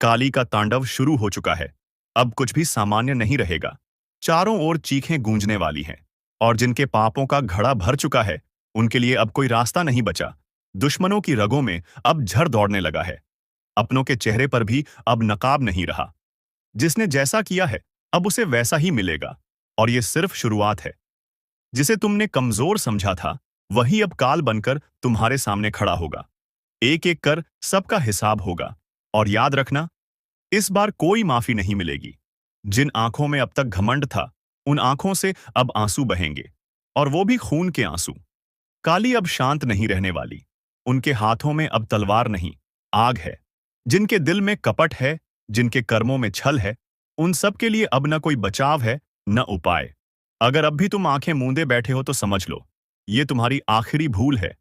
काली का तांडव शुरू हो चुका है। अब कुछ भी सामान्य नहीं रहेगा। चारों ओर चीखें गूंजने वाली हैं और जिनके पापों का घड़ा भर चुका है उनके लिए अब कोई रास्ता नहीं बचा। दुश्मनों की रगों में अब झड़ दौड़ने लगा है। अपनों के चेहरे पर भी अब नकाब नहीं रहा। जिसने जैसा किया है अब उसे वैसा ही मिलेगा। और ये सिर्फ शुरुआत है। जिसे तुमने कमजोर समझा था वही अब काल बनकर तुम्हारे सामने खड़ा होगा। एक एक कर सबका हिसाब होगा। और याद रखना, इस बार कोई माफी नहीं मिलेगी। जिन आंखों में अब तक घमंड था उन आंखों से अब आंसू बहेंगे, और वो भी खून के आंसू। काली अब शांत नहीं रहने वाली। उनके हाथों में अब तलवार नहीं, आग है। जिनके दिल में कपट है, जिनके कर्मों में छल है, उन सब के लिए अब न कोई बचाव है न उपाय। अगर अब भी तुम आंखें मूंदे बैठे हो तो समझ लो, ये तुम्हारी आखिरी भूल है।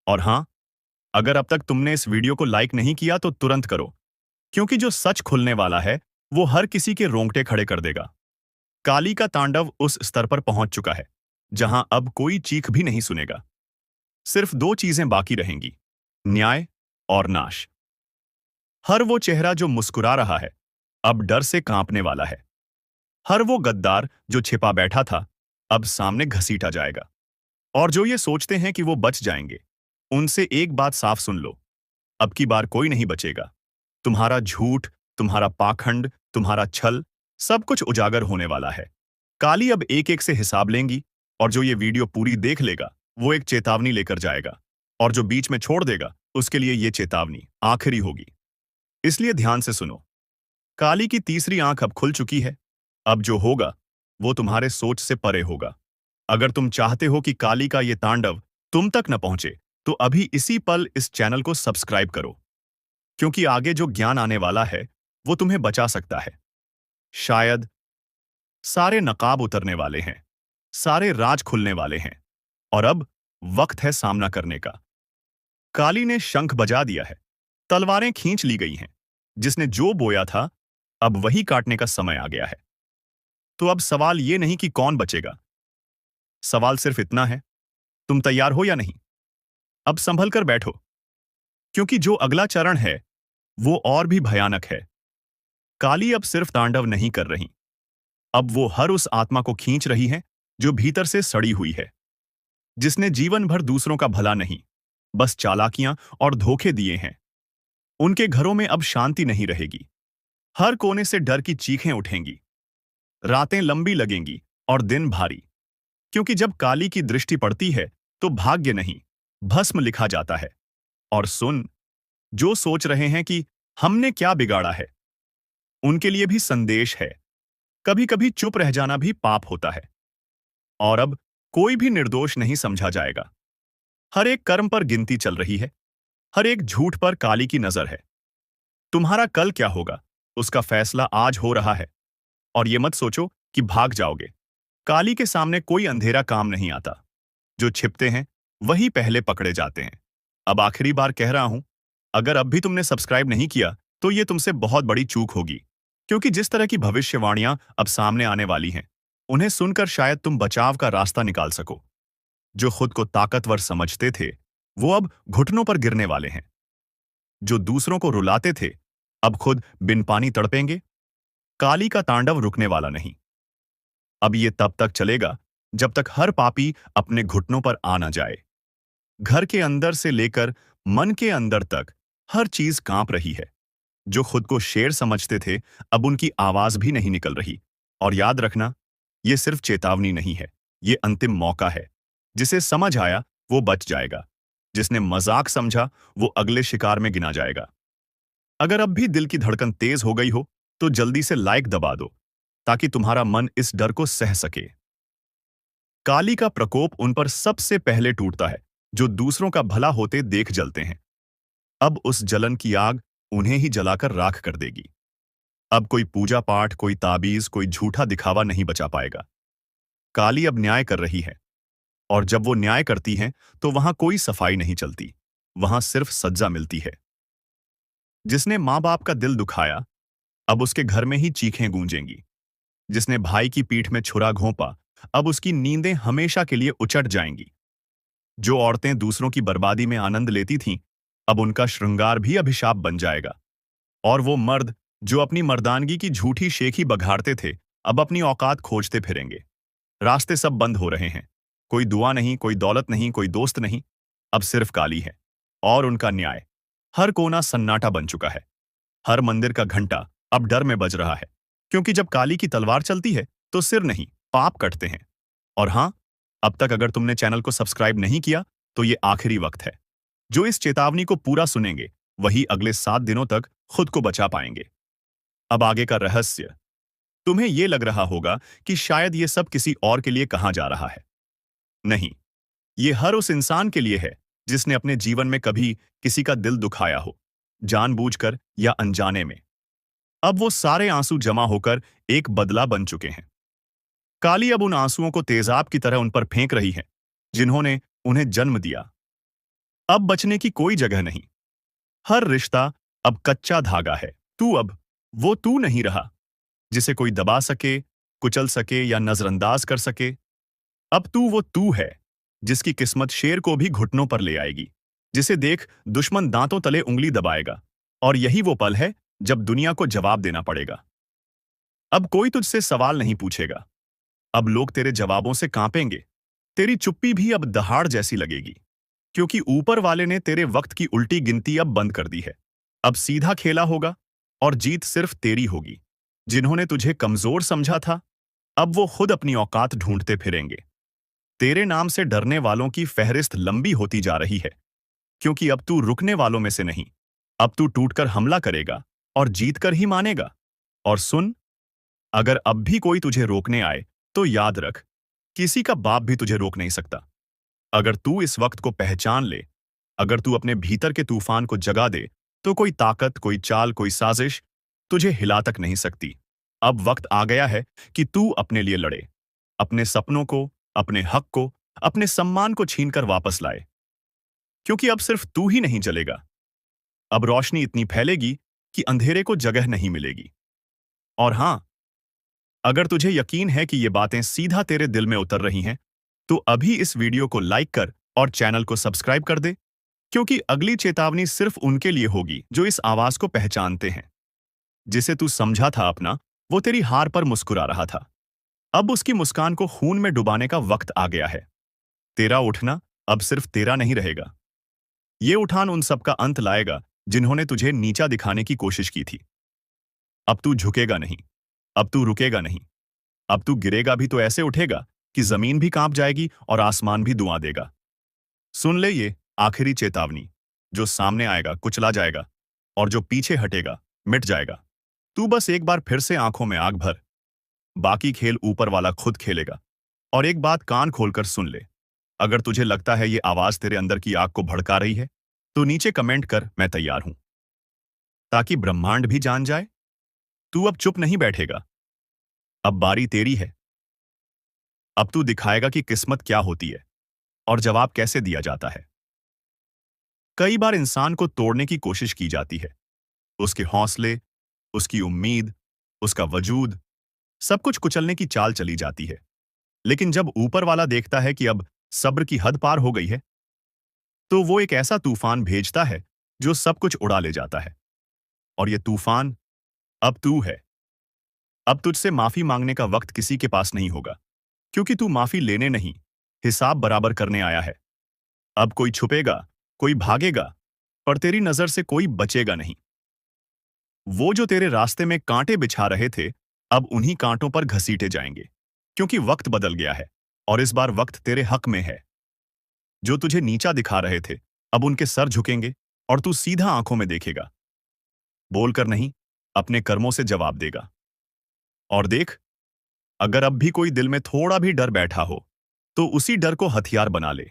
और हां, अगर अब तक तुमने इस वीडियो को लाइक नहीं किया तो तुरंत करो, क्योंकि जो सच खुलने वाला है वो हर किसी के रोंगटे खड़े कर देगा। काली का तांडव उस स्तर पर पहुंच चुका है जहां अब कोई चीख भी नहीं सुनेगा। सिर्फ दो चीजें बाकी रहेंगी, न्याय और नाश। हर वो चेहरा जो मुस्कुरा रहा है अब डर से कांपने वाला है। हर वो गद्दार जो छिपा बैठा था अब सामने घसीटा जाएगा। और जो ये सोचते हैं कि वो बच जाएंगे, उनसे एक बात साफ सुन लो, अब की बार कोई नहीं बचेगा। तुम्हारा झूठ, तुम्हारा पाखंड, तुम्हारा छल, सब कुछ उजागर होने वाला है। काली अब एक एक से हिसाब लेंगी, और जो ये वीडियो पूरी देख लेगा वो एक चेतावनी लेकर जाएगा, और जो बीच में छोड़ देगा उसके लिए ये चेतावनी आखिरी होगी। इसलिए ध्यान से सुनो। काली की तीसरी आंख अब खुल चुकी है। अब जो होगा वो तुम्हारे सोच से परे होगा। अगर तुम चाहते हो कि काली का ये तांडव तुम तक न पहुंचे तो अभी इसी पल इस चैनल को सब्सक्राइब करो, क्योंकि आगे जो ज्ञान आने वाला है वो तुम्हें बचा सकता है। शायद सारे नकाब उतरने वाले हैं, सारे राज खुलने वाले हैं, और अब वक्त है सामना करने का। काली ने शंख बजा दिया है, तलवारें खींच ली गई हैं। जिसने जो बोया था अब वही काटने का समय आ गया है। तो अब सवाल ये नहीं कि कौन बचेगा, सवाल सिर्फ इतना है, तुम तैयार हो या नहीं? अब संभल कर बैठो, क्योंकि जो अगला चरण है वो और भी भयानक है। काली अब सिर्फ तांडव नहीं कर रही, अब वो हर उस आत्मा को खींच रही है जो भीतर से सड़ी हुई है, जिसने जीवन भर दूसरों का भला नहीं, बस चालाकियां और धोखे दिए हैं। उनके घरों में अब शांति नहीं रहेगी। हर कोने से डर की चीखें उठेंगी। रातें लंबी लगेंगी और दिन भारी, क्योंकि जब काली की दृष्टि पड़ती है तो भाग्य नहीं, भस्म लिखा जाता है। और सुन, जो सोच रहे हैं कि हमने क्या बिगाड़ा है, उनके लिए भी संदेश है। कभी कभी चुप रह जाना भी पाप होता है। और अब कोई भी निर्दोष नहीं समझा जाएगा। हर एक कर्म पर गिनती चल रही है, हर एक झूठ पर काली की नजर है। तुम्हारा कल क्या होगा उसका फैसला आज हो रहा है। और ये मत सोचो कि भाग जाओगे। काली के सामने कोई अंधेरा काम नहीं आता। जो छिपते हैं वही पहले पकड़े जाते हैं। अब आखिरी बार कह रहा हूं, अगर अब भी तुमने सब्सक्राइब नहीं किया तो ये तुमसे बहुत बड़ी चूक होगी, क्योंकि जिस तरह की भविष्यवाणियां अब सामने आने वाली हैं उन्हें सुनकर शायद तुम बचाव का रास्ता निकाल सको। जो खुद को ताकतवर समझते थे वो अब घुटनों पर गिरने वाले हैं। जो दूसरों को रुलाते थे अब खुद बिन पानी तड़पेंगे। काली का तांडव रुकने वाला नहीं। अब ये तब तक चलेगा जब तक हर पापी अपने घुटनों पर आ न जाए। घर के अंदर से लेकर मन के अंदर तक हर चीज कांप रही है। जो खुद को शेर समझते थे अब उनकी आवाज भी नहीं निकल रही। और याद रखना, ये सिर्फ चेतावनी नहीं है, ये अंतिम मौका है। जिसे समझ आया वो बच जाएगा, जिसने मजाक समझा वो अगले शिकार में गिना जाएगा। अगर अब भी दिल की धड़कन तेज हो गई हो तो जल्दी से लाइक दबा दो, ताकि तुम्हारा मन इस डर को सह सके। काली का प्रकोप उन पर सबसे पहले टूटता है जो दूसरों का भला होते देख जलते हैं। अब उस जलन की आग उन्हें ही जलाकर राख कर देगी। अब कोई पूजा पाठ, कोई ताबीज, कोई झूठा दिखावा नहीं बचा पाएगा। काली अब न्याय कर रही है, और जब वो न्याय करती है तो वहां कोई सफाई नहीं चलती, वहां सिर्फ सज्जा मिलती है। जिसने मां बाप का दिल दुखाया अब उसके घर में ही चीखें गूंजेंगी। जिसने भाई की पीठ में छुरा घोंपा अब उसकी नींदें हमेशा के लिए उचट जाएंगी। जो औरतें दूसरों की बर्बादी में आनंद लेती थीं अब उनका श्रृंगार भी अभिशाप बन जाएगा। और वो मर्द जो अपनी मर्दानगी की झूठी शेखी बघाड़ते थे, अब अपनी औकात खोजते फिरेंगे। रास्ते सब बंद हो रहे हैं। कोई दुआ नहीं, कोई दौलत नहीं, कोई दोस्त नहीं। अब सिर्फ काली है और उनका न्याय। हर कोना सन्नाटा बन चुका है। हर मंदिर का घंटा अब डर में बज रहा है, क्योंकि जब काली की तलवार चलती है तो सिर नहीं, पाप कटते हैं। और हाँ, अब तक अगर तुमने चैनल को सब्सक्राइब नहीं किया तो ये आखिरी वक्त है। जो इस चेतावनी को पूरा सुनेंगे वही अगले 7 दिनों तक खुद को बचा पाएंगे। अब आगे का रहस्य। तुम्हें ये लग रहा होगा कि शायद ये सब किसी और के लिए कहा जा रहा है। नहीं, ये हर उस इंसान के लिए है जिसने अपने जीवन में कभी किसी का दिल दुखाया हो, जानबूझकर या अनजाने में। अब वो सारे आंसू जमा होकर एक बदला बन चुके हैं। काली अब उन आंसुओं को तेजाब की तरह उन पर फेंक रही है जिन्होंने उन्हें जन्म दिया। अब बचने की कोई जगह नहीं। हर रिश्ता अब कच्चा धागा है। तू अब वो तू नहीं रहा जिसे कोई दबा सके, कुचल सके या नजरअंदाज कर सके। अब तू वो तू है जिसकी किस्मत शेर को भी घुटनों पर ले आएगी, जिसे देख दुश्मन दांतों तले उंगली दबाएगा। और यही वो पल है जब दुनिया को जवाब देना पड़ेगा। अब कोई तुझसे सवाल नहीं पूछेगा। अब लोग तेरे जवाबों से कांपेंगे। तेरी चुप्पी भी अब दहाड़ जैसी लगेगी, क्योंकि ऊपर वाले ने तेरे वक्त की उल्टी गिनती अब बंद कर दी है। अब सीधा खेला होगा और जीत सिर्फ तेरी होगी। जिन्होंने तुझे कमजोर समझा था, अब वो खुद अपनी औकात ढूंढते फिरेंगे। तेरे नाम से डरने वालों की फहरिस्त लंबी होती जा रही है, क्योंकि अब तू रुकने वालों में से नहीं। अब तू टूटकर हमला करेगा और जीतकर ही मानेगा। और सुन, अगर अब भी कोई तुझे रोकने आए तो याद रख, किसी का बाप भी तुझे रोक नहीं सकता। अगर तू इस वक्त को पहचान ले, अगर तू अपने भीतर के तूफान को जगा दे, तो कोई ताकत, कोई चाल, कोई साजिश तुझे हिला तक नहीं सकती। अब वक्त आ गया है कि तू अपने लिए लड़े, अपने सपनों को, अपने हक को, अपने सम्मान को छीनकर वापस लाए। क्योंकि अब सिर्फ तू ही नहीं जलेगा। अब रोशनी इतनी फैलेगी कि अंधेरे को जगह नहीं मिलेगी। और हां, अगर तुझे यकीन है कि ये बातें सीधा तेरे दिल में उतर रही हैं, तो अभी इस वीडियो को लाइक कर और चैनल को सब्सक्राइब कर दे, क्योंकि अगली चेतावनी सिर्फ उनके लिए होगी जो इस आवाज को पहचानते हैं। जिसे तू समझा था अपना, वो तेरी हार पर मुस्कुरा रहा था। अब उसकी मुस्कान को खून में डुबाने का वक्त आ गया है। तेरा उठना अब सिर्फ तेरा नहीं रहेगा। ये उठान उन सब का अंत लाएगा जिन्होंने तुझे नीचा दिखाने की कोशिश की थी। अब तू झुकेगा नहीं, अब तू रुकेगा नहीं। अब तू गिरेगा भी तो ऐसे उठेगा कि जमीन भी कांप जाएगी और आसमान भी दुआ देगा। सुन ले ये आखिरी चेतावनी। जो सामने आएगा कुचला जाएगा, और जो पीछे हटेगा मिट जाएगा। तू बस एक बार फिर से आंखों में आग भर। बाकी खेल ऊपर वाला खुद खेलेगा। और एक बात कान खोलकर सुन ले, अगर तुझे लगता है ये आवाज तेरे अंदर की आग को भड़का रही है, तो नीचे कमेंट कर, मैं तैयार हूं, ताकि ब्रह्मांड भी जान जाए। तू अब चुप नहीं बैठेगा। अब बारी तेरी है। अब तू दिखाएगा कि किस्मत क्या होती है और जवाब कैसे दिया जाता है। कई बार इंसान को तोड़ने की कोशिश की जाती है। उसके हौसले, उसकी उम्मीद, उसका वजूद, सब कुछ कुचलने की चाल चली जाती है। लेकिन जब ऊपर वाला देखता है कि अब सब्र की हद पार हो गई है, तो वो एक ऐसा तूफान भेजता है जो सब कुछ उड़ा ले जाता है। और ये तूफान अब तू है। अब तुझसे माफी मांगने का वक्त किसी के पास नहीं होगा, क्योंकि तू माफी लेने नहीं, हिसाब बराबर करने आया है। अब कोई छुपेगा, कोई भागेगा, पर तेरी नजर से कोई बचेगा नहीं। वो जो तेरे रास्ते में कांटे बिछा रहे थे, अब उन्हीं कांटों पर घसीटे जाएंगे, क्योंकि वक्त बदल गया है और इस बार वक्त तेरे हक में है। जो तुझे नीचा दिखा रहे थे, अब उनके सर झुकेंगे और तू सीधा आंखों में देखेगा। बोलकर नहीं, अपने कर्मों से जवाब देगा। और देख, अगर अब भी कोई दिल में थोड़ा भी डर बैठा हो, तो उसी डर को हथियार बना ले।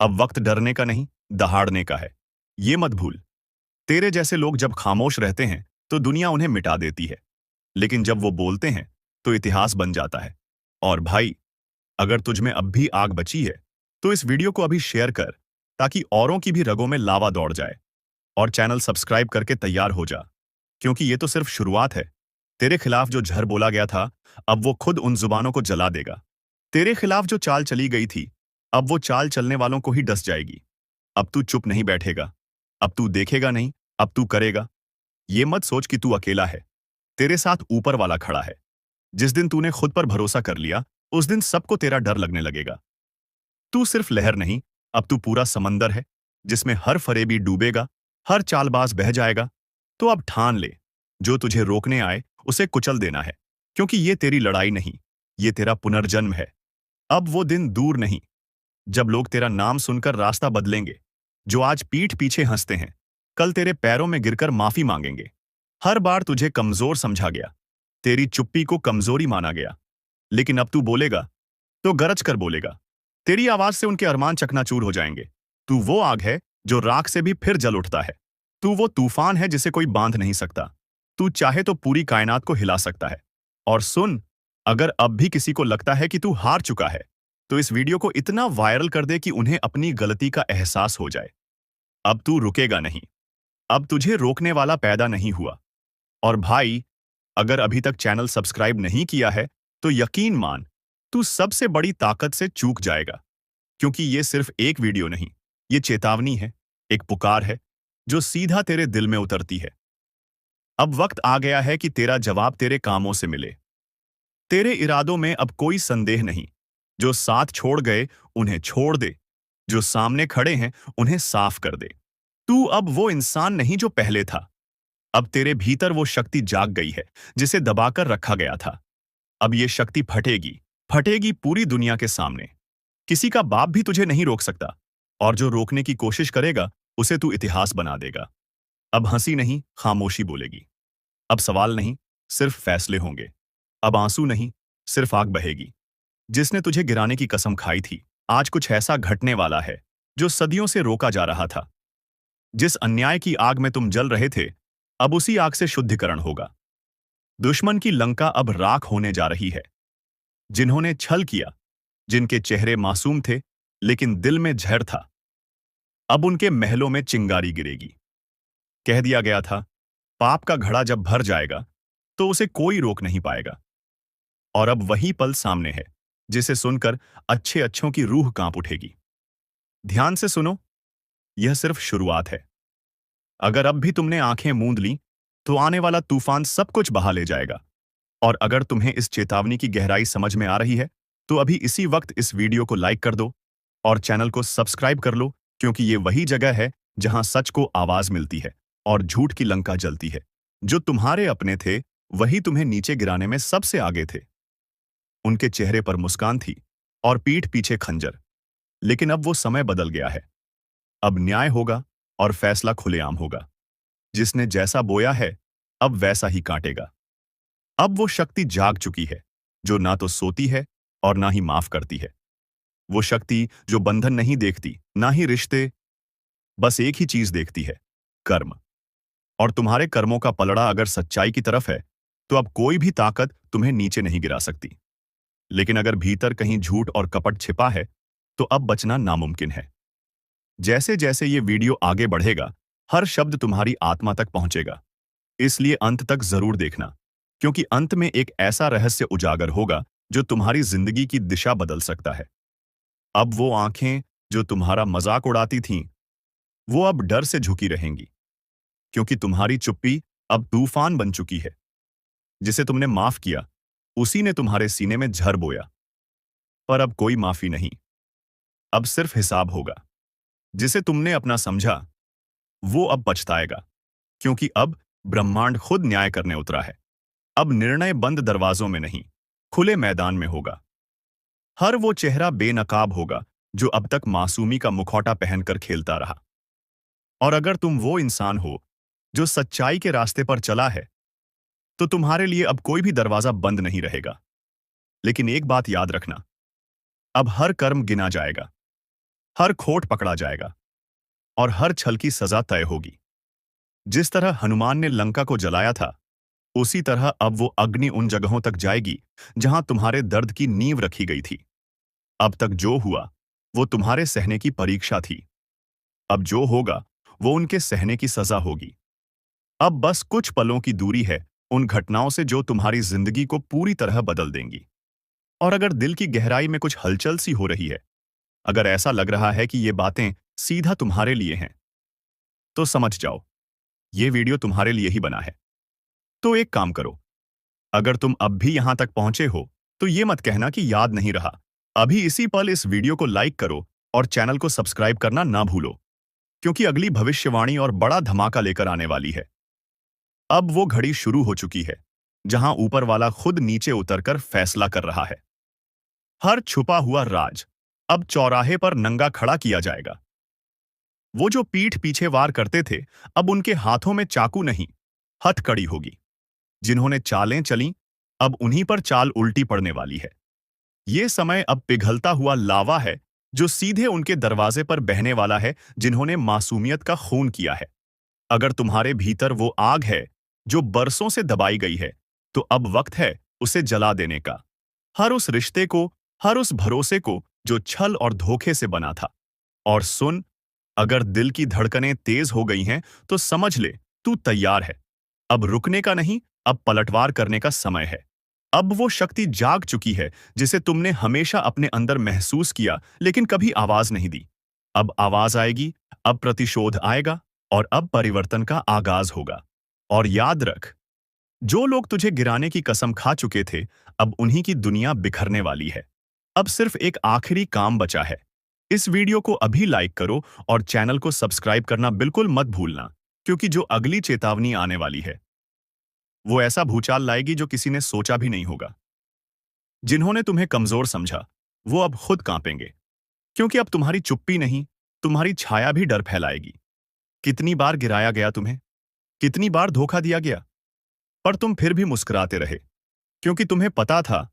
अब वक्त डरने का नहीं, दहाड़ने का है। ये मत भूल, तेरे जैसे लोग जब खामोश रहते हैं तो दुनिया उन्हें मिटा देती है, लेकिन जब वो बोलते हैं तो इतिहास बन जाता है। और भाई, अगर तुझ में अब भी आग बची है, तो इस वीडियो को अभी शेयर कर, ताकि औरों की भी रगों में लावा दौड़ जाए। और चैनल सब्सक्राइब करके तैयार हो जा, क्योंकि ये तो सिर्फ शुरुआत है। तेरे खिलाफ जो झर बोला गया था, अब वो खुद उन जुबानों को जला देगा। तेरे खिलाफ जो चाल चली गई थी, अब वो चाल चलने वालों को ही डस जाएगी। अब तू चुप नहीं बैठेगा, अब तू देखेगा नहीं, अब तू करेगा। ये मत सोच कि तू अकेला है। तेरे साथ ऊपर वाला खड़ा है। जिस दिन तूने खुद पर भरोसा कर लिया, उस दिन सबको तेरा डर लगने लगेगा। तू सिर्फ लहर नहीं, अब तू पूरा समंदर है, जिसमें हर फरेबी डूबेगा, हर चालबाज बह जाएगा। तो अब ठान ले, जो तुझे रोकने आए उसे कुचल देना है, क्योंकि ये तेरी लड़ाई नहीं, ये तेरा पुनर्जन्म है। अब वो दिन दूर नहीं, जब लोग तेरा नाम सुनकर रास्ता बदलेंगे। जो आज पीठ पीछे हंसते हैं, कल तेरे पैरों में गिरकर माफी मांगेंगे। हर बार तुझे कमजोर समझा गया, तेरी चुप्पी को कमजोरी माना गया। लेकिन अब तू बोलेगा तो गरज कर बोलेगा। तेरी आवाज से उनके अरमान चकनाचूर हो जाएंगे। तू वो आग है जो राख से भी फिर जल उठता है। तू वो तूफान है जिसे कोई बांध नहीं सकता। तू चाहे तो पूरी कायनात को हिला सकता है। और सुन, अगर अब भी किसी को लगता है कि तू हार चुका है, तो इस वीडियो को इतना वायरल कर दे कि उन्हें अपनी गलती का एहसास हो जाए। अब तू रुकेगा नहीं। अब तुझे रोकने वाला पैदा नहीं हुआ। और भाई, अगर अभी तक चैनल सब्सक्राइब नहीं किया है, तो यकीन मान, तू सबसे बड़ी ताकत से चूक जाएगा। क्योंकि ये सिर्फ एक वीडियो नहीं, ये चेतावनी है, एक पुकार है, जो सीधा तेरे दिल में उतरती है। अब वक्त आ गया है कि तेरा जवाब तेरे कामों से मिले। तेरे इरादों में अब कोई संदेह नहीं। जो साथ छोड़ गए, उन्हें छोड़ दे। जो सामने खड़े हैं, उन्हें साफ कर दे। तू अब वो इंसान नहीं जो पहले था। अब तेरे भीतर वो शक्ति जाग गई है, जिसे दबाकर रखा गया था। अब ये शक्ति फटेगी, फटेगी पूरी दुनिया के सामने। किसी का बाप भी तुझे नहीं रोक सकता, और जो रोकने की कोशिश करेगा, उसे तू इतिहास बना देगा। अब हंसी नहीं, खामोशी बोलेगी। अब सवाल नहीं, सिर्फ फैसले होंगे। अब आंसू नहीं, सिर्फ आग बहेगी। जिसने तुझे गिराने की कसम खाई थी, आज कुछ ऐसा घटने वाला है जो सदियों से रोका जा रहा था। जिस अन्याय की आग में तुम जल रहे थे, अब उसी आग से शुद्धिकरण होगा। दुश्मन की लंका अब राख होने जा रही है। जिन्होंने छल किया, जिनके चेहरे मासूम थे लेकिन दिल में जहर था, अब उनके महलों में चिंगारी गिरेगी। कह दिया गया था, पाप का घड़ा जब भर जाएगा तो उसे कोई रोक नहीं पाएगा। और अब वही पल सामने है, जिसे सुनकर अच्छे अच्छों की रूह कांप उठेगी। ध्यान से सुनो, यह सिर्फ शुरुआत है। अगर अब भी तुमने आंखें मूंद ली, तो आने वाला तूफान सब कुछ बहा ले जाएगा। और अगर तुम्हें इस चेतावनी की गहराई समझ में आ रही है, तो अभी इसी वक्त इस वीडियो को लाइक कर दो और चैनल को सब्सक्राइब कर लो, क्योंकि ये वही जगह है जहां सच को आवाज मिलती है और झूठ की लंका जलती है। जो तुम्हारे अपने थे, वही तुम्हें नीचे गिराने में सबसे आगे थे। उनके चेहरे पर मुस्कान थी और पीठ पीछे खंजर। लेकिन अब वो समय बदल गया है। अब न्याय होगा और फैसला खुलेआम होगा। जिसने जैसा बोया है, अब वैसा ही काटेगा। अब वो शक्ति जाग चुकी है, जो ना तो सोती है और ना ही माफ करती है। वो शक्ति जो बंधन नहीं देखती, ना ही रिश्ते, बस एक ही चीज देखती है, कर्म। और तुम्हारे कर्मों का पलड़ा अगर सच्चाई की तरफ है, तो अब कोई भी ताकत तुम्हें नीचे नहीं गिरा सकती। लेकिन अगर भीतर कहीं झूठ और कपट छिपा है, तो अब बचना नामुमकिन है। जैसे जैसे ये वीडियो आगे बढ़ेगा, हर शब्द तुम्हारी आत्मा तक पहुंचेगा। इसलिए अंत तक जरूर देखना, क्योंकि अंत में एक ऐसा रहस्य उजागर होगा जो तुम्हारी जिंदगी की दिशा बदल सकता है। अब वो आंखें जो तुम्हारा मजाक उड़ाती थीं, वो अब डर से झुकी रहेंगी, क्योंकि तुम्हारी चुप्पी अब तूफान बन चुकी है। जिसे तुमने माफ किया, उसी ने तुम्हारे सीने में जहर बोया। पर अब कोई माफी नहीं, अब सिर्फ हिसाब होगा। जिसे तुमने अपना समझा, वो अब पछताएगा, क्योंकि अब ब्रह्मांड खुद न्याय करने उतरा है। अब निर्णय बंद दरवाजों में नहीं, खुले मैदान में होगा। हर वो चेहरा बेनकाब होगा जो अब तक मासूमी का मुखौटा पहनकर खेलता रहा। और अगर तुम वो इंसान हो जो सच्चाई के रास्ते पर चला है, तो तुम्हारे लिए अब कोई भी दरवाजा बंद नहीं रहेगा। लेकिन एक बात याद रखना, अब हर कर्म गिना जाएगा, हर खोट पकड़ा जाएगा और हर छल की सजा तय होगी। जिस तरह हनुमान ने लंका को जलाया था, उसी तरह अब वो अग्नि उन जगहों तक जाएगी जहां तुम्हारे दर्द की नींव रखी गई थी। अब तक जो हुआ, वो तुम्हारे सहने की परीक्षा थी। अब जो होगा, वो उनके सहने की सजा होगी। अब बस कुछ पलों की दूरी है उन घटनाओं से जो तुम्हारी जिंदगी को पूरी तरह बदल देंगी। और अगर दिल की गहराई में कुछ हलचल सी हो रही है, अगर ऐसा लग रहा है कि ये बातें सीधा तुम्हारे लिए हैं, तो समझ जाओ, ये वीडियो तुम्हारे लिए ही बना है। तो एक काम करो, अगर तुम अब भी यहां तक पहुंचे हो तो ये मत कहना कि याद नहीं रहा। अभी इसी पल इस वीडियो को लाइक करो और चैनल को सब्सक्राइब करना ना भूलो, क्योंकि अगली भविष्यवाणी और बड़ा धमाका लेकर आने वाली है। अब वो घड़ी शुरू हो चुकी है जहां ऊपर वाला खुद नीचे उतरकर फैसला कर रहा है। हर छुपा हुआ राज अब चौराहे पर नंगा खड़ा किया जाएगा। वो जो पीठ पीछे वार करते थे, अब उनके हाथों में चाकू नहीं, हथकड़ी होगी। जिन्होंने चालें चली, अब उन्हीं पर चाल उल्टी पड़ने वाली है। ये समय अब पिघलता हुआ लावा है जो सीधे उनके दरवाजे पर बहने वाला है, जिन्होंने मासूमियत का खून किया है। अगर तुम्हारे भीतर वो आग है जो बरसों से दबाई गई है, तो अब वक्त है उसे जला देने का। हर उस रिश्ते को, हर उस भरोसे को जो छल और धोखे से बना था। और सुन, अगर दिल की धड़कनें तेज हो गई हैं, तो समझ ले तू तैयार है। अब रुकने का नहीं, अब पलटवार करने का समय है। अब वो शक्ति जाग चुकी है जिसे तुमने हमेशा अपने अंदर महसूस किया लेकिन कभी आवाज नहीं दी। अब आवाज आएगी, अब प्रतिशोध आएगा और अब परिवर्तन का आगाज होगा। और याद रख, जो लोग तुझे गिराने की कसम खा चुके थे, अब उन्हीं की दुनिया बिखरने वाली है। अब सिर्फ एक आखिरी काम बचा है। इस वीडियो को अभी लाइक करो और चैनल को सब्सक्राइब करना बिल्कुल मत भूलना, क्योंकि जो अगली चेतावनी आने वाली है वो ऐसा भूचाल लाएगी जो किसी ने सोचा भी नहीं होगा। जिन्होंने तुम्हें कमजोर समझा, वो अब खुद कांपेंगे, क्योंकि अब तुम्हारी चुप्पी नहीं, तुम्हारी छाया भी डर फैलाएगी। कितनी बार गिराया गया तुम्हें, कितनी बार धोखा दिया गया, पर तुम फिर भी मुस्कुराते रहे, क्योंकि तुम्हें पता था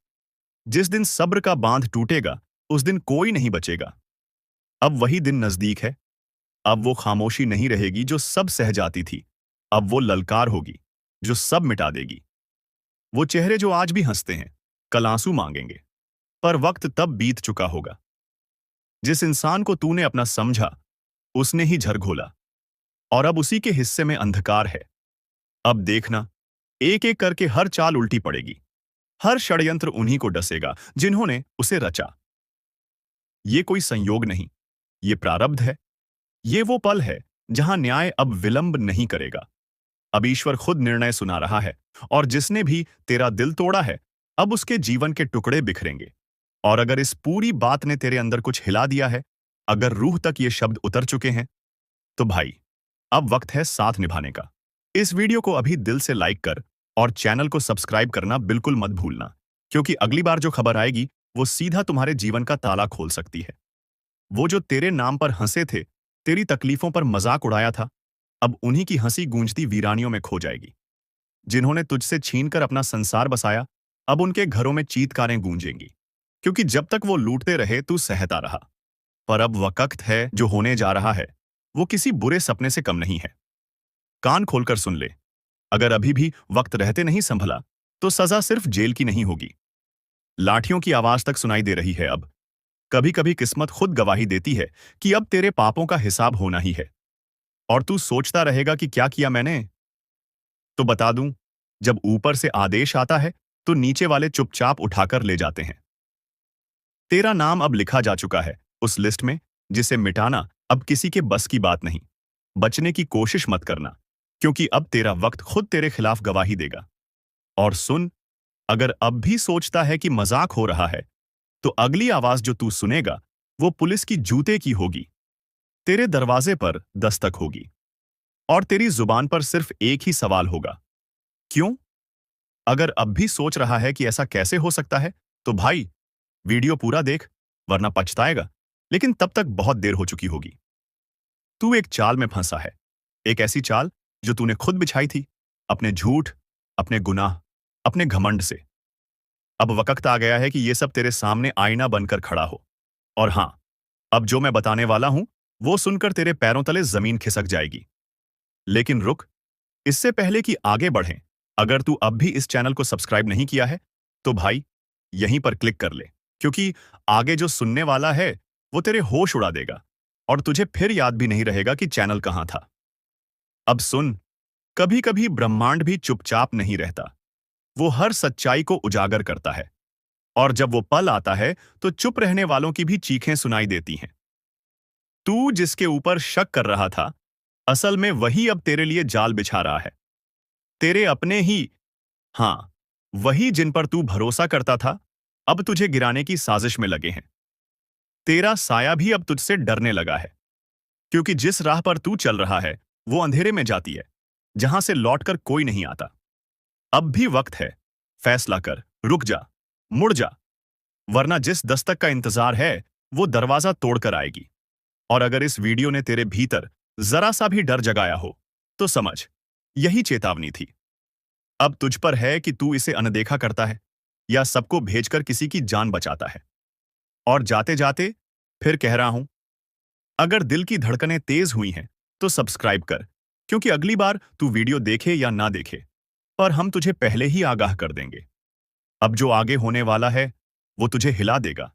जिस दिन सब्र का बांध टूटेगा, उस दिन कोई नहीं बचेगा। अब वही दिन नजदीक है। अब वो खामोशी नहीं रहेगी जो सब सह जाती थी। अब वो ललकार होगी जो सब मिटा देगी। वो चेहरे जो आज भी हंसते हैं, कल आंसू मांगेंगे, पर वक्त तब बीत चुका होगा। जिस इंसान को तूने अपना समझा, उसने ही झरघोला, और अब उसी के हिस्से में अंधकार है। अब देखना, एक एक करके हर चाल उल्टी पड़ेगी। हर षड्यंत्र उन्हीं को डसेगा जिन्होंने उसे रचा। ये कोई संयोग नहीं, ये प्रारब्ध है। ये वो पल है जहां न्याय अब विलंब नहीं करेगा। अब ईश्वर खुद निर्णय सुना रहा है, और जिसने भी तेरा दिल तोड़ा है, अब उसके जीवन के टुकड़े बिखरेंगे। और अगर इस पूरी बात ने तेरे अंदर कुछ हिला दिया है, अगर रूह तक ये शब्द उतर चुके हैं, तो भाई, अब वक्त है साथ निभाने का। इस वीडियो को अभी दिल से लाइक कर और चैनल को सब्सक्राइब करना बिल्कुल मत भूलना, क्योंकि अगली बार जो खबर आएगी वो सीधा तुम्हारे जीवन का ताला खोल सकती है। वो जो तेरे नाम पर हंसे थे, तेरी तकलीफों पर मजाक उड़ाया था, अब उन्हीं की हंसी गूंजती वीरानियों में खो जाएगी। जिन्होंने तुझसे छीनकर अपना संसार बसाया, अब उनके घरों में चीत्कारें गूंजेंगी, क्योंकि जब तक वो लूटते रहे तू सहता रहा। पर अब वक्त है, जो होने जा रहा है वो किसी बुरे सपने से कम नहीं है। कान खोलकर सुन ले, अगर अभी भी वक्त रहते नहीं संभला, तो सजा सिर्फ जेल की नहीं होगी। लाठियों की आवाज तक सुनाई दे रही है अब। कभी कभी किस्मत खुद गवाही देती है कि अब तेरे पापों का हिसाब होना ही है। और तू सोचता रहेगा कि क्या किया मैंने? तो बता दूं, जब ऊपर से आदेश आता है, तो नीचे वाले चुपचाप उठाकर ले जाते हैं। तेरा नाम अब लिखा जा चुका है उस लिस्ट में, जिसे मिटाना अब किसी के बस की बात नहीं। बचने की कोशिश मत करना, क्योंकि अब तेरा वक्त खुद तेरे खिलाफ गवाही देगा। और सुन, अगर अब भी सोचता है कि मजाक हो रहा है, तो अगली आवाज जो तू सुनेगा वो पुलिस की जूते की होगी। तेरे दरवाजे पर दस्तक होगी, और तेरी जुबान पर सिर्फ एक ही सवाल होगा, क्यों? अगर अब भी सोच रहा है कि ऐसा कैसे हो सकता है, तो भाई, वीडियो पूरा देख, वरना पछताएगा। लेकिन तब तक बहुत देर हो चुकी होगी। तू एक चाल में फंसा है, एक ऐसी चाल जो तूने खुद बिछाई थी, अपने झूठ, अपने गुनाह, अपने घमंड से। अब वक्त आ गया है कि ये सब तेरे सामने आईना बनकर खड़ा हो। और हां, अब जो मैं बताने वाला हूं, वो सुनकर तेरे पैरों तले जमीन खिसक जाएगी। लेकिन रुक, इससे पहले कि आगे बढ़ें, अगर तू अब भी इस चैनल को सब्सक्राइब नहीं किया है, तो भाई, यहीं पर क्लिक कर ले, क्योंकि आगे जो सुनने वाला है वो तेरे होश उड़ा देगा, और तुझे फिर याद भी नहीं रहेगा कि चैनल कहां था। अब सुन, कभी कभी ब्रह्मांड भी चुपचाप नहीं रहता। वो हर सच्चाई को उजागर करता है, और जब वो पल आता है, तो चुप रहने वालों की भी चीखें सुनाई देती हैं। तू जिसके ऊपर शक कर रहा था, असल में वही अब तेरे लिए जाल बिछा रहा है। तेरे अपने ही, हाँ, वही जिन पर तू भरोसा करता था, अब तुझे गिराने की साजिश में लगे हैं। तेरा साया भी अब तुझसे डरने लगा है, क्योंकि जिस राह पर तू चल रहा है, वो अंधेरे में जाती है, जहां से लौटकर कोई नहीं आता। अब भी वक्त है, फैसला कर, रुक जा, मुड़ जा, वरना जिस दस्तक का इंतजार है, वो दरवाजा तोड़कर आएगी। और अगर इस वीडियो ने तेरे भीतर जरा सा भी डर जगाया हो, तो समझ, यही चेतावनी थी। अब तुझ पर है कि तू इसे अनदेखा करता है या सबको भेजकर किसी की जान बचाता है। और जाते जाते फिर कह रहा हूं, अगर दिल की धड़कनें तेज हुई हैं, तो सब्सक्राइब कर, क्योंकि अगली बार तू वीडियो देखे या ना देखे, पर हम तुझे पहले ही आगाह कर देंगे। अब जो आगे होने वाला है, वो तुझे हिला देगा।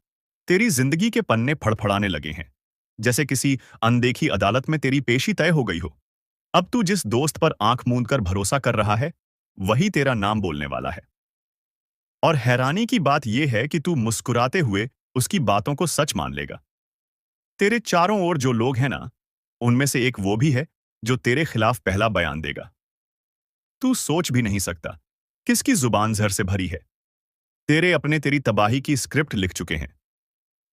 तेरी जिंदगी के पन्ने फड़फड़ाने लगे हैं, जैसे किसी अनदेखी अदालत में तेरी पेशी तय हो गई हो। अब तू जिस दोस्त पर आंख मूंद कर भरोसा कर रहा है, वही तेरा नाम बोलने वाला है। और हैरानी की बात यह है कि तू मुस्कुराते हुए उसकी बातों को सच मान लेगा। तेरे चारों ओर जो लोग हैं ना, उनमें से एक वो भी है जो तेरे खिलाफ पहला बयान देगा। तू सोच भी नहीं सकता किसकी जुबान जहर से भरी है। तेरे अपने तेरी तबाही की स्क्रिप्ट लिख चुके हैं।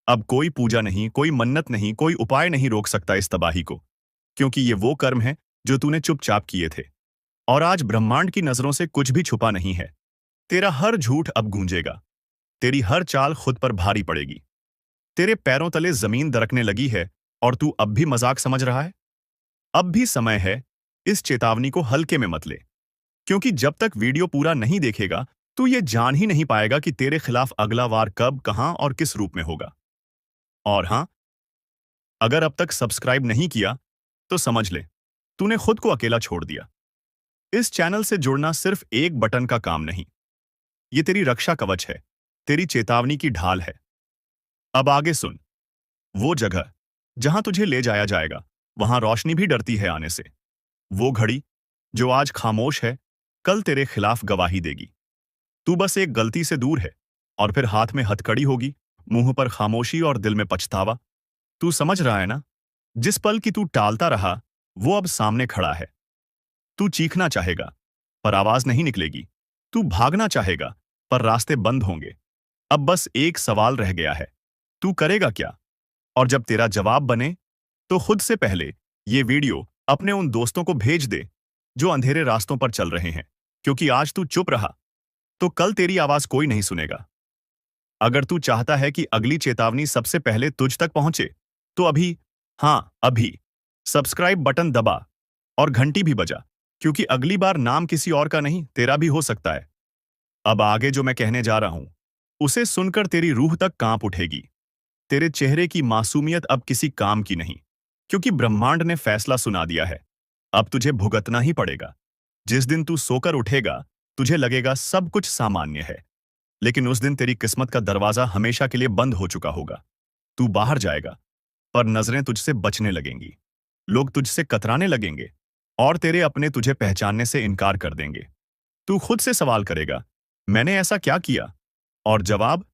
अब कोई पूजा नहीं, कोई मन्नत नहीं, कोई उपाय नहीं रोक सकता इस तबाही को, क्योंकि ये वो कर्म है जो तूने चुपचाप किए थे। और आज ब्रह्मांड की नजरों से कुछ भी छुपा नहीं है। तेरा हर झूठ अब गूंजेगा, तेरी हर चाल खुद पर भारी पड़ेगी। तेरे पैरों तले जमीन दरकने लगी है और तू अब भी मजाक समझ रहा है। अब भी समय है, इस चेतावनी को हल्के में मत ले, क्योंकि जब तक वीडियो पूरा नहीं देखेगा, तू ये जान ही नहीं पाएगा कि तेरे खिलाफ अगला वार कब, कहां और किस रूप में होगा। और हां, अगर अब तक सब्सक्राइब नहीं किया, तो समझ ले, तूने खुद को अकेला छोड़ दिया। इस चैनल से जुड़ना सिर्फ एक बटन का काम नहीं, ये तेरी रक्षा कवच है, तेरी चेतावनी की ढाल है। अब आगे सुन, वो जगह जहां तुझे ले जाया जाएगा, वहां रोशनी भी डरती है आने से। वो घड़ी जो आज खामोश है, कल तेरे खिलाफ गवाही देगी। तू बस एक गलती से दूर है, और फिर हाथ में हथकड़ी होगी, मुंह पर खामोशी और दिल में पछतावा। तू समझ रहा है ना? जिस पल की तू टालता रहा, वो अब सामने खड़ा है। तू चीखना चाहेगा, पर आवाज नहीं निकलेगी। तू भागना चाहेगा, पर रास्ते बंद होंगे। अब बस एक सवाल रह गया है, तू करेगा क्या? और जब तेरा जवाब बने, तो खुद से पहले ये वीडियो अपने उन दोस्तों को भेज दे जो अंधेरे रास्तों पर चल रहे हैं, क्योंकि आज तू चुप रहा, तो कल तेरी आवाज कोई नहीं सुनेगा। अगर तू चाहता है कि अगली चेतावनी सबसे पहले तुझ तक पहुंचे, तो अभी, हाँ अभी, सब्सक्राइब बटन दबा और घंटी भी बजा, क्योंकि अगली बार नाम किसी और का नहीं, तेरा भी हो सकता है। अब आगे जो मैं कहने जा रहा हूं, उसे सुनकर तेरी रूह तक कांप उठेगी। तेरे चेहरे की मासूमियत अब किसी काम की नहीं, क्योंकि ब्रह्मांड ने फैसला सुना दिया है। अब तुझे भुगतना ही पड़ेगा। जिस दिन तू सोकर उठेगा, तुझे लगेगा सब कुछ सामान्य है, लेकिन उस दिन तेरी किस्मत का दरवाजा हमेशा के लिए बंद हो चुका होगा। तू बाहर जाएगा, पर नजरें तुझसे बचने लगेंगी, लोग तुझसे कतराने लगेंगे, और तेरे अपने तुझे पहचानने से इनकार कर देंगे। तू खुद से सवाल करेगा, मैंने ऐसा क्या किया? और जवाब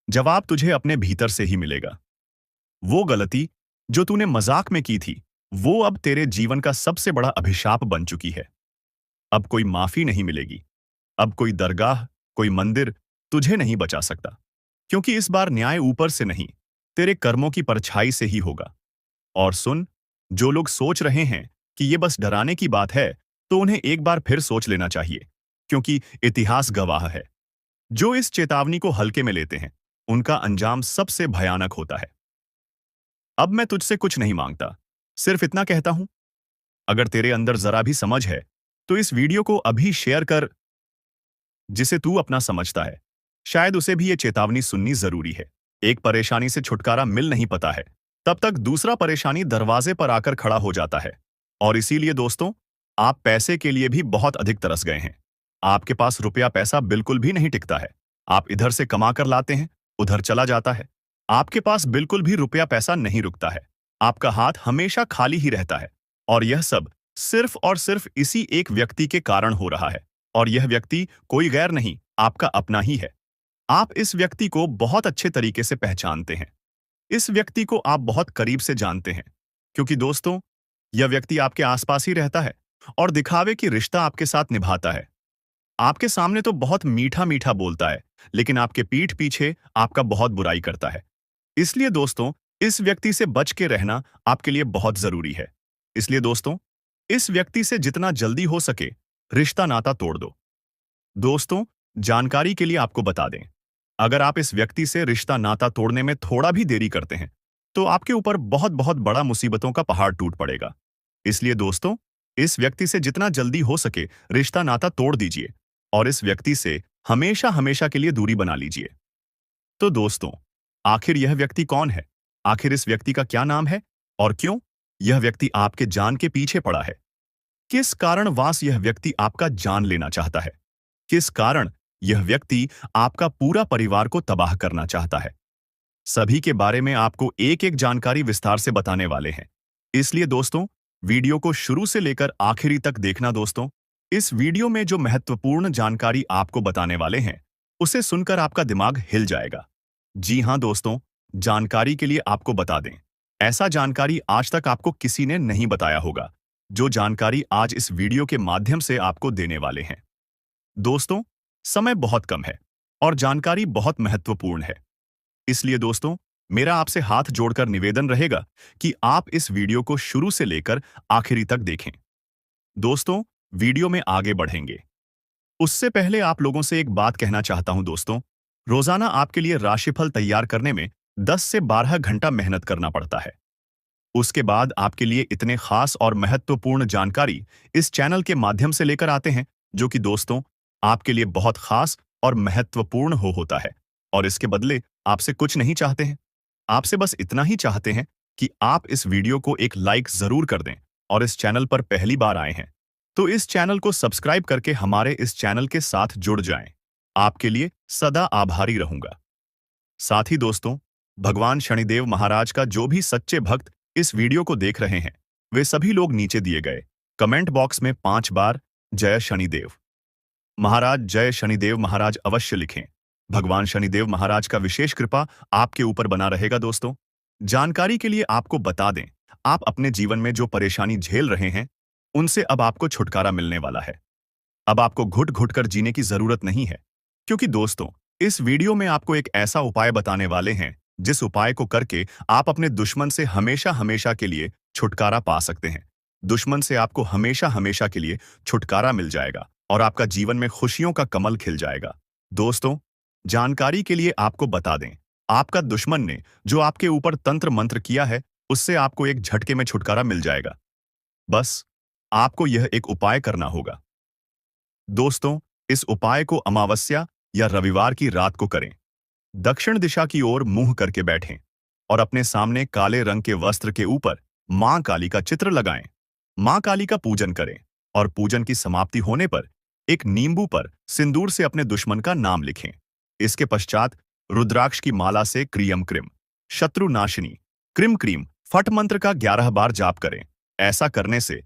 जवाब तुझे अपने भीतर से ही मिलेगा। वो गलती जो तूने मजाक में की थी, वो अब तेरे जीवन का सबसे बड़ा अभिशाप बन चुकी है। अब कोई माफी नहीं मिलेगी। अब कोई दरगाह, कोई मंदिर तुझे नहीं बचा सकता, क्योंकि इस बार न्याय ऊपर से नहीं, तेरे कर्मों की परछाई से ही होगा। और सुन, जो लोग सोच रहे हैं कि ये बस डराने की बात है, तो उन्हें एक बार फिर सोच लेना चाहिए, क्योंकि इतिहास गवाह है, जो इस चेतावनी को हल्के में लेते हैं, उनका अंजाम सबसे भयानक होता है। अब मैं तुझसे कुछ नहीं मांगता, सिर्फ इतना कहता हूं, अगर तेरे अंदर जरा भी समझ है, तो इस वीडियो को अभी शेयर कर। जिसे तू अपना समझता है, शायद उसे भी ये चेतावनी सुननी जरूरी है। एक परेशानी से छुटकारा मिल नहीं पाता है, तब तक दूसरा परेशानी दरवाजे पर आकर खड़ा हो जाता है। और इसीलिए दोस्तों, आप पैसे के लिए भी बहुत अधिक तरस गए हैं। आपके पास रुपया पैसा बिल्कुल भी नहीं टिकता है। आप इधर से कमा कर लाते हैं, उधर चला जाता है। आपके पास बिल्कुल भी रुपया पैसा नहीं रुकता है। आपका हाथ हमेशा खाली ही रहता है। और यह सब सिर्फ और सिर्फ इसी एक व्यक्ति के कारण हो रहा है। और यह व्यक्ति कोई गैर नहीं, आपका अपना ही है। आप इस व्यक्ति को बहुत अच्छे तरीके से पहचानते हैं। इस व्यक्ति को आप बहुत करीब से जानते हैं, क्योंकि दोस्तों, यह व्यक्ति आपके आसपास ही रहता है और दिखावे की रिश्ता आपके साथ निभाता है। आपके सामने तो बहुत मीठा मीठा बोलता है, लेकिन आपके पीठ पीछे आपका बहुत बुराई करता है। इसलिए दोस्तों, इस व्यक्ति से बच के रहना आपके लिए बहुत जरूरी है। इसलिए दोस्तों, इस व्यक्ति से जितना जल्दी हो सके रिश्ता नाता तोड़ दो। दोस्तों, जानकारी के लिए आपको बता दें, अगर आप इस व्यक्ति से रिश्ता नाता तोड़ने में थोड़ा भी देरी करते हैं, तो आपके ऊपर बहुत बहुत बड़ा मुसीबतों का पहाड़ टूट पड़ेगा। इसलिए दोस्तों, इस व्यक्ति से जितना जल्दी हो सके रिश्ता नाता तोड़ दीजिए और इस व्यक्ति से हमेशा हमेशा के लिए दूरी बना लीजिए। तो दोस्तों, आखिर यह व्यक्ति कौन है? आखिर इस व्यक्ति का क्या नाम है और क्यों यह व्यक्ति आपके जान के पीछे पड़ा है? किस कारणवश यह व्यक्ति आपका जान लेना चाहता है? किस कारण यह व्यक्ति आपका पूरा परिवार को तबाह करना चाहता है? सभी के बारे में आपको एक-एक जानकारी विस्तार से बताने वाले हैं। इसलिए दोस्तों, वीडियो को शुरू से लेकर आखिरी तक देखना दोस्तों। इस वीडियो में जो महत्वपूर्ण जानकारी आपको बताने वाले हैं, उसे सुनकर आपका दिमाग हिल जाएगा। जी हां दोस्तों, जानकारी के लिए आपको बता दें, ऐसा जानकारी आज तक आपको किसी ने नहीं बताया होगा, जो जानकारी आज इस वीडियो के माध्यम से आपको देने वाले हैं। दोस्तों, समय बहुत कम है और जानकारी बहुत महत्वपूर्ण है। इसलिए दोस्तों, मेरा आपसे हाथ जोड़कर निवेदन रहेगा कि आप इस वीडियो को शुरू से लेकर आखिरी तक देखें। दोस्तों, वीडियो में आगे बढ़ेंगे उससे पहले आप लोगों से एक बात कहना चाहता हूं दोस्तों। रोजाना आपके लिए राशिफल तैयार करने में 10 से 12 घंटा मेहनत करना पड़ता है। उसके बाद आपके लिए इतने खास और महत्वपूर्ण जानकारी इस चैनल के माध्यम से लेकर आते हैं, जो कि दोस्तों आपके लिए बहुत खास और महत्वपूर्ण होता है। और इसके बदले आपसे कुछ नहीं चाहते हैं, आपसे बस इतना ही चाहते हैं कि आप इस वीडियो को एक लाइक जरूर कर दें और इस चैनल पर पहली बार आए हैं तो इस चैनल को सब्सक्राइब करके हमारे इस चैनल के साथ जुड़ जाएं। आपके लिए सदा आभारी रहूंगा। साथ ही दोस्तों, भगवान शनिदेव महाराज का जो भी सच्चे भक्त इस वीडियो को देख रहे हैं, वे सभी लोग नीचे दिए गए कमेंट बॉक्स में 5 बार जय शनिदेव महाराज, जय शनिदेव महाराज अवश्य लिखें। भगवान शनिदेव महाराज का विशेष कृपा आपके ऊपर बना रहेगा। दोस्तों, जानकारी के लिए आपको बता दें, आप अपने जीवन में जो परेशानी झेल रहे हैं, उनसे अब आपको छुटकारा मिलने वाला है। अब आपको घुट घुट कर जीने की जरूरत नहीं है, क्योंकि दोस्तों इस वीडियो में आपको एक ऐसा उपाय बताने वाले हैं, जिस उपाय को करके आप अपने दुश्मन से हमेशा हमेशा के लिए छुटकारा पा सकते हैं। दुश्मन से आपको हमेशा हमेशा के लिए छुटकारा मिल जाएगा और आपका जीवन में खुशियों का कमल खिल जाएगा। दोस्तों, जानकारी के लिए आपको बता दें, आपका दुश्मन ने जो आपके ऊपर तंत्र मंत्र किया है, उससे आपको एक झटके में छुटकारा मिल जाएगा। बस आपको यह एक उपाय करना होगा। दोस्तों, इस उपाय को अमावस्या या रविवार की रात को करें। दक्षिण दिशा की ओर मुंह करके बैठें और अपने सामने काले रंग के वस्त्र के ऊपर मां काली का चित्र लगाएं। मां काली का पूजन करें और पूजन की समाप्ति होने पर एक नींबू पर सिंदूर से अपने दुश्मन का नाम लिखें। इसके पश्चात रुद्राक्ष की माला से क्रियम क्रिम शत्रु नाशिनी क्रिम क्रीम फट मंत्र का 11 बार जाप करें। ऐसा करने से